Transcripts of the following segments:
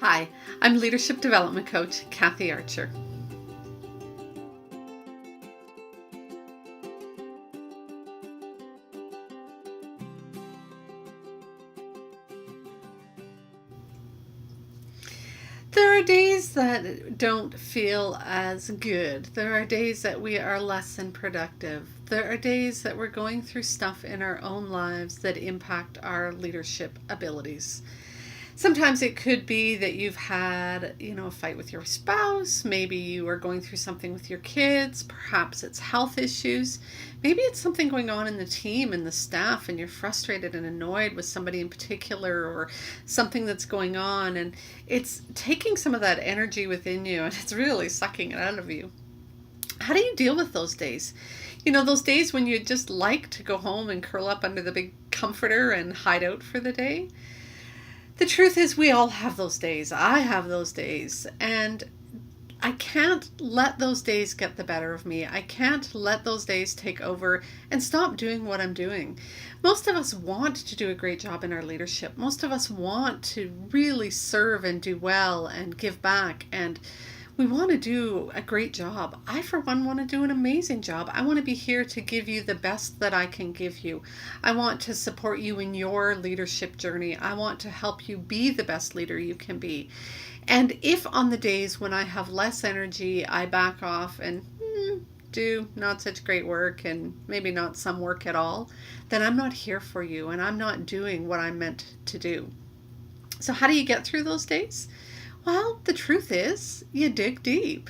Hi, I'm Leadership Development Coach Kathy Archer. There are days that don't feel as good. There are days that we are less than productive. There are days that we're going through stuff in our own lives that impact our leadership abilities. Sometimes it could be that you've had, a fight with your spouse. Maybe you are going through something with your kids. Perhaps it's health issues. Maybe it's something going on in the team and the staff, and you're frustrated and annoyed with somebody in particular or something that's going on. And it's taking some of that energy within you and it's really sucking it out of you. How do you deal with those days? Those days when you'd just like to go home and curl up under the big comforter and hide out for the day. The truth is, we all have those days. I have those days. And I can't let those days get the better of me. I can't let those days take over and stop doing what I'm doing. Most of us want to do a great job in our leadership. Most of us want to really serve and do well and give back, and we want to do a great job. I, for one, want to do an amazing job. I want to be here to give you the best that I can give you. I want to support you in your leadership journey. I want to help you be the best leader you can be. And if on the days when I have less energy, I back off and do not such great work and maybe not some work at all, then I'm not here for you and I'm not doing what I'm meant to do. So how do you get through those days? Well, the truth is, you dig deep.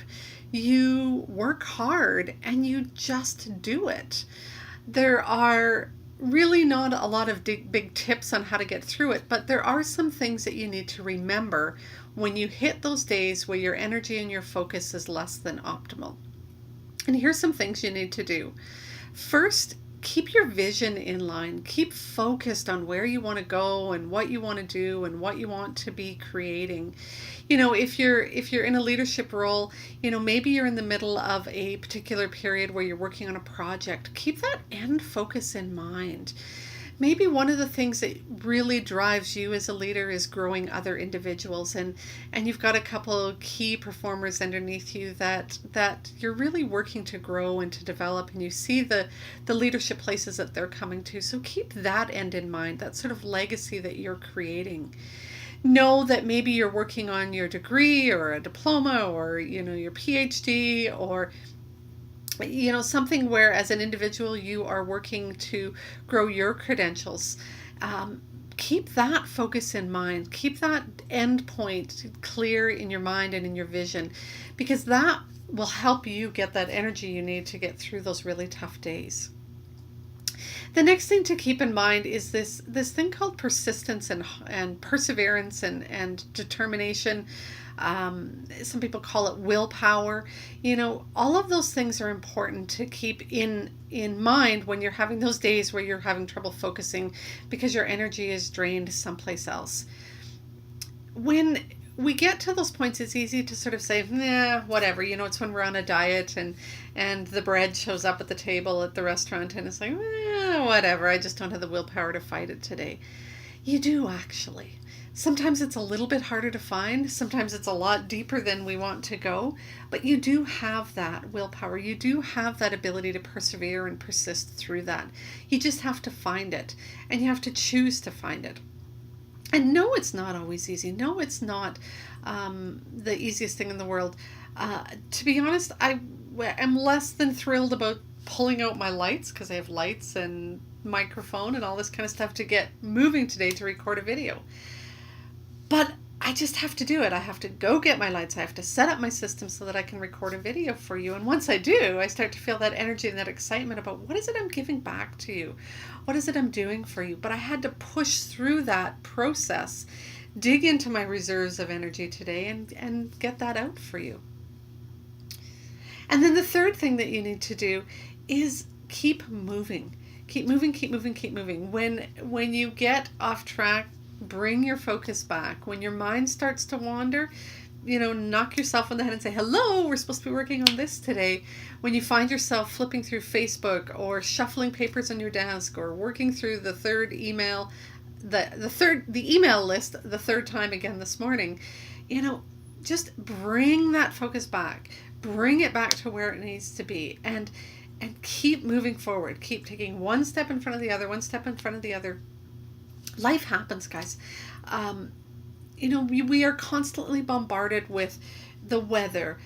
You work hard and you just do it. There are really not a lot of big tips on how to get through it, but there are some things that you need to remember when you hit those days where your energy and your focus is less than optimal. And here's some things you need to do. First, keep your vision in line. Keep focused on where you want to go and what you want to do and what you want to be creating. If you're in a leadership role, maybe you're in the middle of a particular period where you're working on a project. Keep that end focus in mind. Maybe one of the things that really drives you as a leader is growing other individuals, and you've got a couple of key performers underneath you that you're really working to grow and to develop, and you see the leadership places that they're coming to. So keep that end in mind, that sort of legacy that you're creating. Know that maybe you're working on your degree or a diploma or your PhD or something where as an individual you are working to grow your credentials. Keep that focus in mind. Keep that end point clear in your mind and in your vision, because that will help you get that energy you need to get through those really tough days. The next thing to keep in mind is this thing called persistence and perseverance and determination. Some people call it willpower. All of those things are important to keep in mind when you're having those days where you're having trouble focusing because your energy is drained someplace else. When we get to those points, it's easy to sort of say, nah, whatever. It's when we're on a diet and the bread shows up at the table at the restaurant and it's like, whatever. I just don't have the willpower to fight it today. You do, actually. Sometimes it's a little bit harder to find. Sometimes it's a lot deeper than we want to go. But you do have that willpower. You do have that ability to persevere and persist through that. You just have to find it. And you have to choose to find it. And no, it's not always easy. No, it's not the easiest thing in the world. To be honest, I am less than thrilled about pulling out my lights, because I have lights and microphone and all this kind of stuff to get moving today to record a video. But I just have to do it. I have to go get my lights. I have to set up my system so that I can record a video for you. And once I do, I start to feel that energy and that excitement about what is it I'm giving back to you? What is it I'm doing for you? But I had to push through that process, dig into my reserves of energy today and get that out for you. And then the third thing that you need to do is keep moving. Keep moving, keep moving, keep moving. When you get off track, bring your focus back. When your mind starts to wander, knock yourself on the head and say, hello, we're supposed to be working on this today. When you find yourself flipping through Facebook or shuffling papers on your desk or working through the third email, the email list the third time again this morning, just bring that focus back, bring it back to where it needs to be, and keep moving forward. Keep taking one step in front of the other, one step in front of the other. Life happens, guys. We are constantly bombarded with the weather,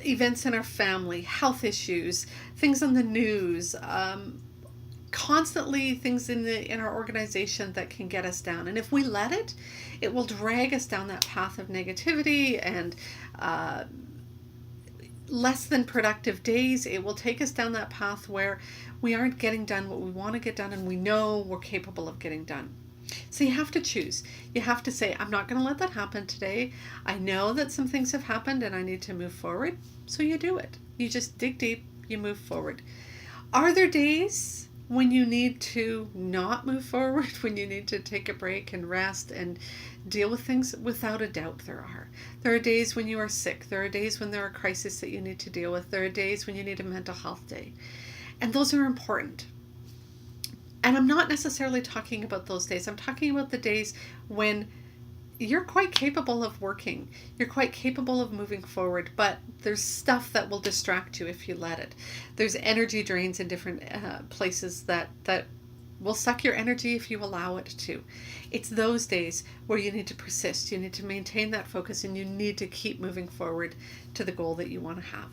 events in our family, health issues, things on the news, constantly things in our organization that can get us down. And if we let it, it will drag us down that path of negativity and less than productive days. It will take us down that path where we aren't getting done what we want to get done, and we know we're capable of getting done. So you have to choose. You have to say, I'm not going to let that happen today. I know that some things have happened and I need to move forward. So you do it. You just dig deep, you move forward. Are there days when you need to not move forward, when you need to take a break and rest and deal with things? Without a doubt there are. There are days when you are sick. There are days when there are crises that you need to deal with. There are days when you need a mental health day. And those are important. And I'm not necessarily talking about those days. I'm talking about the days when you're quite capable of working. You're quite capable of moving forward, but there's stuff that will distract you if you let it. There's energy drains in different places that will suck your energy if you allow it to. It's those days where you need to persist. You need to maintain that focus, and you need to keep moving forward to the goal that you want to have.